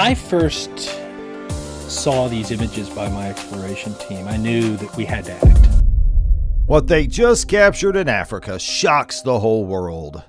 I first saw these images by my exploration team, I knew that we had to act. What they just captured in Africa shocks the whole world.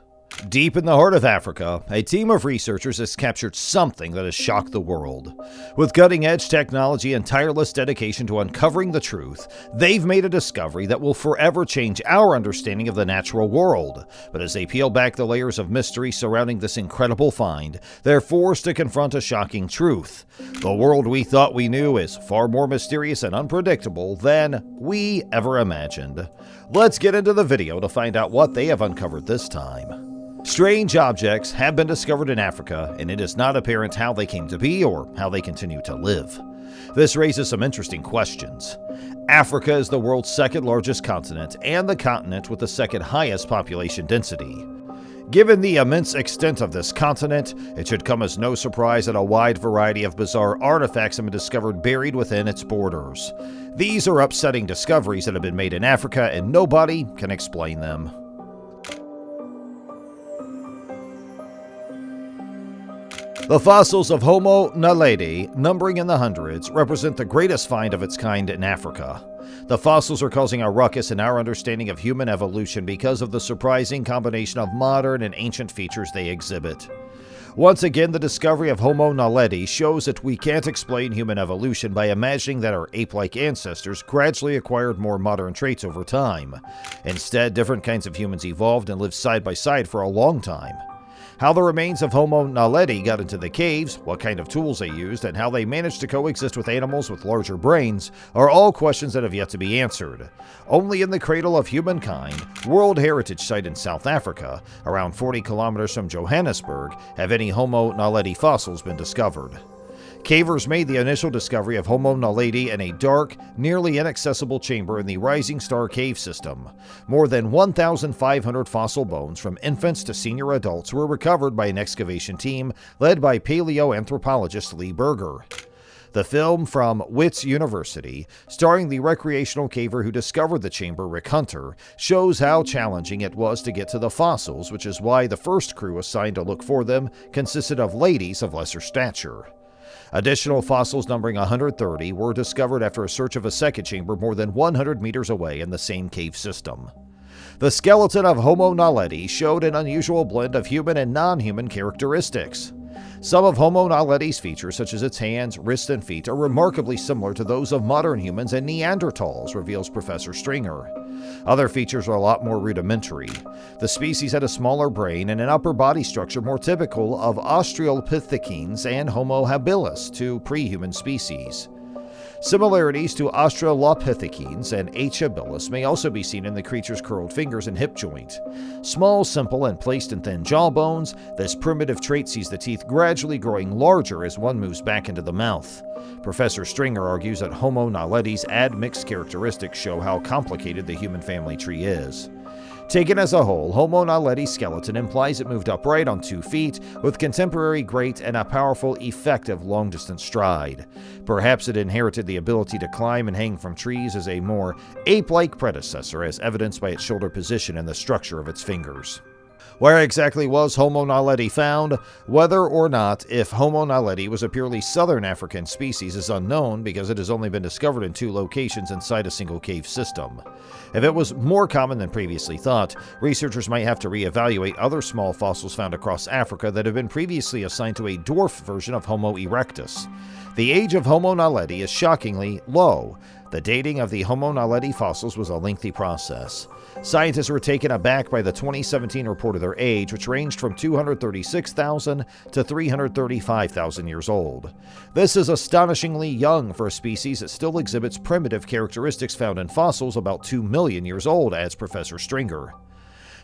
Deep in the heart of Africa, a team of researchers has captured something that has shocked the world. With cutting-edge technology and tireless dedication to uncovering the truth, they've made a discovery that will forever change our understanding of the natural world. But as they peel back the layers of mystery surrounding this incredible find, they're forced to confront a shocking truth. The world we thought we knew is far more mysterious and unpredictable than we ever imagined. Let's get into the video to find out what they have uncovered this time. Strange objects have been discovered in Africa, and it is not apparent how they came to be or how they continue to live. This raises some interesting questions. Africa is the world's second largest continent and the continent with the second highest population density. Given the immense extent of this continent, it should come as no surprise that a wide variety of bizarre artifacts have been discovered buried within its borders. These are upsetting discoveries that have been made in Africa, and nobody can explain them. The fossils of Homo naledi, numbering in the hundreds, represent the greatest find of its kind in Africa. The fossils are causing a ruckus in our understanding of human evolution because of the surprising combination of modern and ancient features they exhibit. Once again, the discovery of Homo naledi shows that we can't explain human evolution by imagining that our ape-like ancestors gradually acquired more modern traits over time. Instead, different kinds of humans evolved and lived side by side for a long time. How the remains of Homo naledi got into the caves, what kind of tools they used, and how they managed to coexist with animals with larger brains are all questions that have yet to be answered. Only in the cradle of humankind, World Heritage Site in South Africa, around 40 kilometers from Johannesburg, have any Homo naledi fossils been discovered. Cavers made the initial discovery of Homo naledi in a dark, nearly inaccessible chamber in the Rising Star Cave system. More than 1,500 fossil bones from infants to senior adults were recovered by an excavation team led by paleoanthropologist Lee Berger. The film from Wits University, starring the recreational caver who discovered the chamber, Rick Hunter, shows how challenging it was to get to the fossils, which is why the first crew assigned to look for them consisted of ladies of lesser stature. Additional fossils numbering 130 were discovered after a search of a second chamber more than 100 meters away in the same cave system. The skeleton of Homo naledi showed an unusual blend of human and non-human characteristics. Some of Homo naledi's features, such as its hands, wrists, and feet, are remarkably similar to those of modern humans and Neanderthals, reveals Professor Stringer. Other features are a lot more rudimentary. The species had a smaller brain and an upper body structure more typical of Australopithecines and Homo habilis, two pre-human species. Similarities to Australopithecines and H. habilis may also be seen in the creature's curled fingers and hip joint. Small, simple, and placed in thin jawbones, this primitive trait sees the teeth gradually growing larger as one moves back into the mouth. Professor Stringer argues that Homo naledi's admixed characteristics show how complicated the human family tree is. Taken as a whole, Homo naledi's skeleton implies it moved upright on 2 feet, with contemporary gait and a powerful, effective long-distance stride. Perhaps it inherited the ability to climb and hang from trees as a more ape-like predecessor, as evidenced by its shoulder position and the structure of its fingers. Where exactly was Homo naledi found? Whether or not if Homo naledi was a purely southern African species is unknown because it has only been discovered in 2 locations inside a single cave system. If it was more common than previously thought, researchers might have to reevaluate other small fossils found across Africa that have been previously assigned to a dwarf version of Homo erectus. The age of Homo naledi is shockingly low. The dating of the Homo naledi fossils was a lengthy process. Scientists were taken aback by the 2017 report of their age, which ranged from 236,000 to 335,000 years old. This is astonishingly young for a species that still exhibits primitive characteristics found in fossils about 2 million years old, adds Professor Stringer.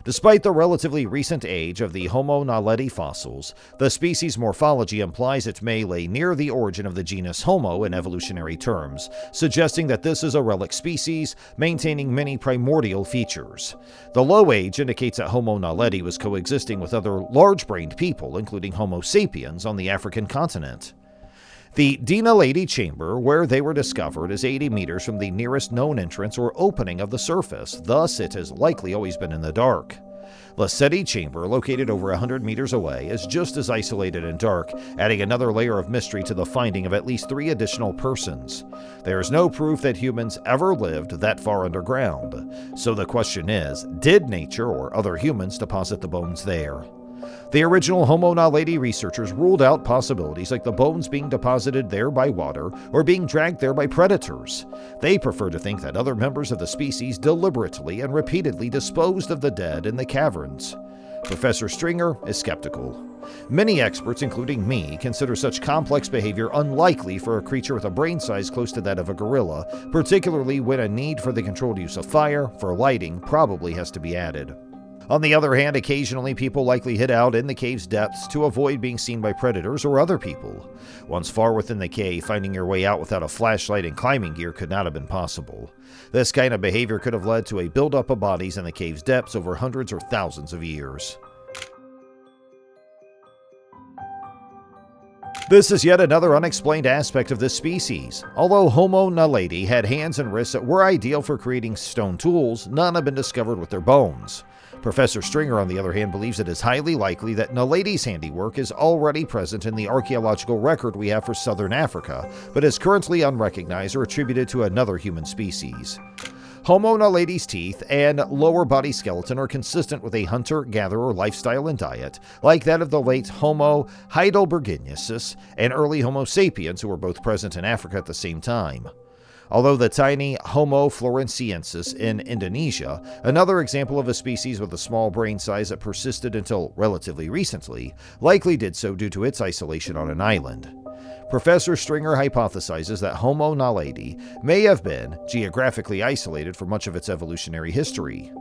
Despite the relatively recent age of the Homo naledi fossils, the species' morphology implies it may lay near the origin of the genus Homo in evolutionary terms, suggesting that this is a relic species maintaining many primordial features. The low age indicates that Homo naledi was coexisting with other large-brained people, including Homo sapiens, on the African continent. The Dinaledi chamber, where they were discovered, is 80 meters from the nearest known entrance or opening of the surface, thus it has likely always been in the dark. Lassetti Chamber, located over 100 meters away, is just as isolated and dark, adding another layer of mystery to the finding of at least 3 additional persons. There is no proof that humans ever lived that far underground, so the question is, did nature or other humans deposit the bones there? The original Homo naledi researchers ruled out possibilities like the bones being deposited there by water or being dragged there by predators. They prefer to think that other members of the species deliberately and repeatedly disposed of the dead in the caverns. Professor Stringer is skeptical. Many experts, including me, consider such complex behavior unlikely for a creature with a brain size close to that of a gorilla, particularly when a need for the controlled use of fire for lighting probably has to be added. On the other hand, occasionally people likely hid out in the cave's depths to avoid being seen by predators or other people. Once far within the cave, finding your way out without a flashlight and climbing gear could not have been possible. This kind of behavior could have led to a buildup of bodies in the cave's depths over hundreds or thousands of years. This is yet another unexplained aspect of this species. Although Homo naledi had hands and wrists that were ideal for creating stone tools, none have been discovered with their bones. Professor Stringer, on the other hand, believes it is highly likely that Naledi's handiwork is already present in the archaeological record we have for southern Africa, but is currently unrecognized or attributed to another human species. Homo naledi's teeth and lower body skeleton are consistent with a hunter-gatherer lifestyle and diet, like that of the late Homo heidelbergensis and early Homo sapiens, who were both present in Africa at the same time. Although the tiny Homo floresiensis in Indonesia, another example of a species with a small brain size that persisted until relatively recently, likely did so due to its isolation on an island. Professor Stringer hypothesizes that Homo naledi may have been geographically isolated for much of its evolutionary history.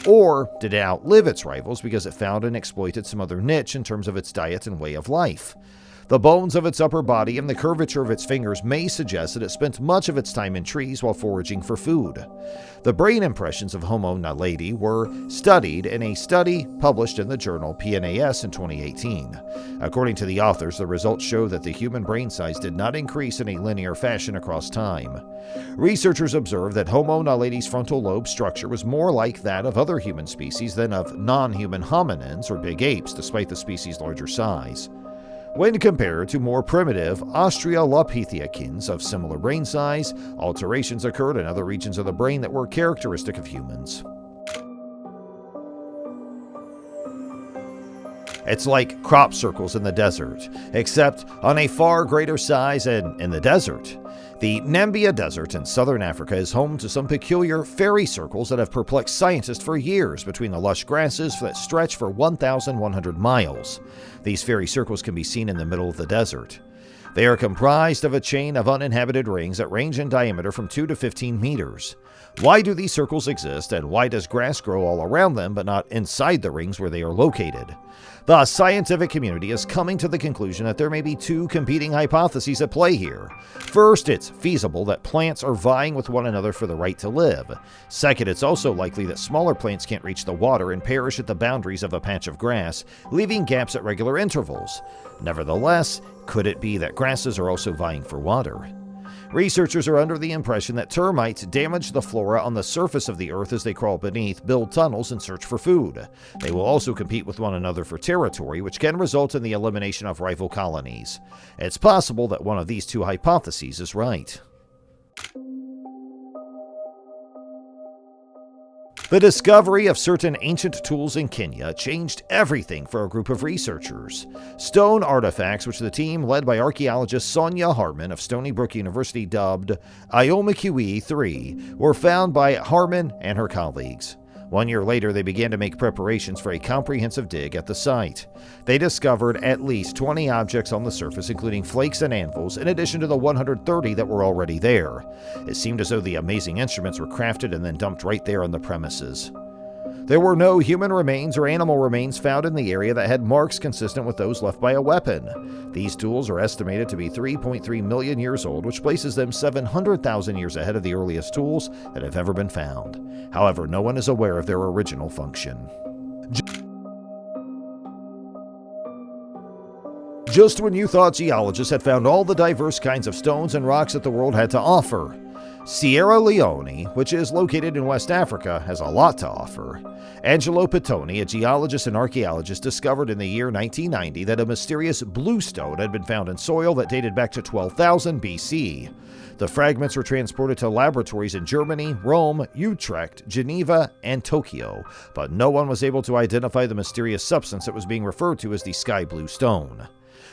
Or did it outlive its rivals because it found and exploited some other niche in terms of its diet and way of life? The bones of its upper body and the curvature of its fingers may suggest that it spent much of its time in trees while foraging for food. The brain impressions of Homo naledi were studied in a study published in the journal PNAS in 2018. According to the authors, the results show that the human brain size did not increase in a linear fashion across time. Researchers observed that Homo naledi's frontal lobe structure was more like that of other human species than of non-human hominins or big apes, despite the species' larger size. When compared to more primitive Australopithecines of similar brain size, alterations occurred in other regions of the brain that were characteristic of humans. It's like crop circles in the desert, except on a far greater size and in the desert. The Namibia Desert in southern Africa is home to some peculiar fairy circles that have perplexed scientists for years between the lush grasses that stretch for 1,100 miles. These fairy circles can be seen in the middle of the desert. They are comprised of a chain of uninhabited rings that range in diameter from 2 to 15 meters. Why do these circles exist, and why does grass grow all around them but not inside the rings where they are located? The scientific community is coming to the conclusion that there may be 2 competing hypotheses at play here. First, it's feasible that plants are vying with one another for the right to live. Second, it's also likely that smaller plants can't reach the water and perish at the boundaries of a patch of grass, leaving gaps at regular intervals. Nevertheless, could it be that grasses are also vying for water? Researchers are under the impression that termites damage the flora on the surface of the earth as they crawl beneath, build tunnels, and search for food. They will also compete with one another for territory, which can result in the elimination of rival colonies. It's possible that one of these 2 hypotheses is right. The discovery of certain ancient tools in Kenya changed everything for a group of researchers. Stone artifacts, which the team led by archaeologist Sonia Harmon of Stony Brook University dubbed Iomakiwi 3, were found by Harmon and her colleagues. 1 year later, they began to make preparations for a comprehensive dig at the site. They discovered at least 20 objects on the surface, including flakes and anvils, in addition to the 130 that were already there. It seemed as though the amazing instruments were crafted and then dumped right there on the premises. There were no human remains or animal remains found in the area that had marks consistent with those left by a weapon. These tools are estimated to be 3.3 million years old, which places them 700,000 years ahead of the earliest tools that have ever been found. However, no one is aware of their original function. Just when you thought geologists had found all the diverse kinds of stones and rocks that the world had to offer, Sierra Leone, which is located in West Africa, has a lot to offer. Angelo Pittoni, a geologist and archaeologist, discovered in the year 1990 that a mysterious bluestone had been found in soil that dated back to 12,000 BC. The fragments were transported to laboratories in Germany, Rome, Utrecht, Geneva, and Tokyo, but no one was able to identify the mysterious substance that was being referred to as the sky blue stone.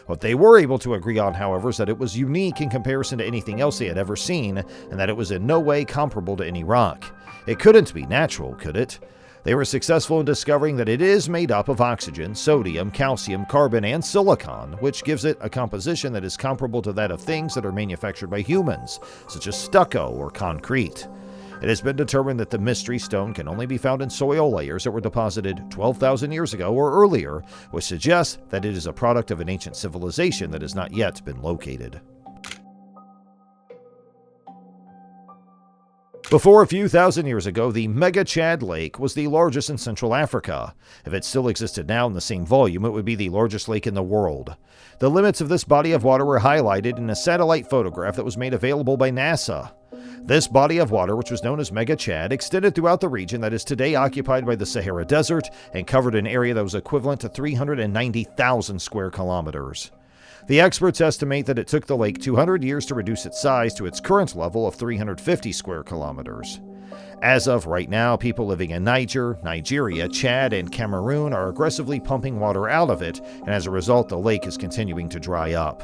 What they were able to agree on, however, is that it was unique in comparison to anything else they had ever seen, and that it was in no way comparable to any rock. It couldn't be natural, could it? They were successful in discovering that it is made up of oxygen, sodium, calcium, carbon, and silicon, which gives it a composition that is comparable to that of things that are manufactured by humans, such as stucco or concrete. It has been determined that the mystery stone can only be found in soil layers that were deposited 12,000 years ago or earlier, which suggests that it is a product of an ancient civilization that has not yet been located. Before a few thousand years ago, the Mega Chad Lake was the largest in Central Africa. If it still existed now in the same volume, it would be the largest lake in the world. The limits of this body of water were highlighted in a satellite photograph that was made available by NASA. This body of water, which was known as Mega Chad, extended throughout the region that is today occupied by the Sahara Desert and covered an area that was equivalent to 390,000 square kilometers. The experts estimate that it took the lake 200 years to reduce its size to its current level of 350 square kilometers. As of right now, people living in Niger, Nigeria, Chad, and Cameroon are aggressively pumping water out of it, and as a result, the lake is continuing to dry up.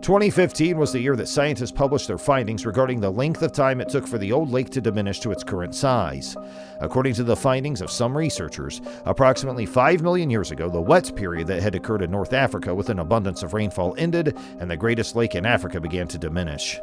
2015 was the year that scientists published their findings regarding the length of time it took for the old lake to diminish to its current size. According to the findings of some researchers, approximately 5 million years ago, the wet period that had occurred in North Africa with an abundance of rainfall ended, and the greatest lake in Africa began to diminish.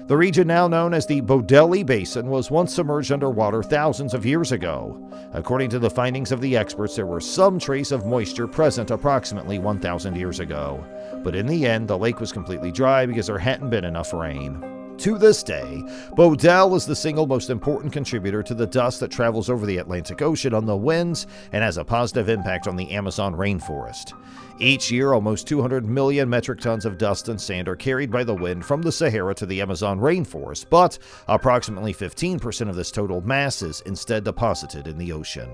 The region now known as the Bodeli Basin was once submerged underwater thousands of years ago. According to the findings of the experts, there was some trace of moisture present approximately 1,000 years ago. But in the end, the lake was completely dry because there hadn't been enough rain. To this day, Bodel is the single most important contributor to the dust that travels over the Atlantic Ocean on the winds and has a positive impact on the Amazon rainforest. Each year, almost 200 million metric tons of dust and sand are carried by the wind from the Sahara to the Amazon rainforest, but approximately 15% of this total mass is instead deposited in the ocean.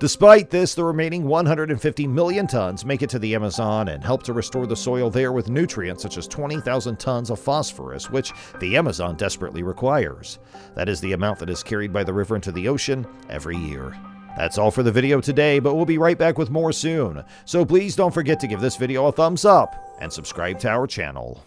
Despite this, the remaining 150 million tons make it to the Amazon and help to restore the soil there with nutrients such as 20,000 tons of phosphorus, which the Amazon desperately requires. That is the amount that is carried by the river into the ocean every year. That's all for the video today, but we'll be right back with more soon. So please don't forget to give this video a thumbs up and subscribe to our channel.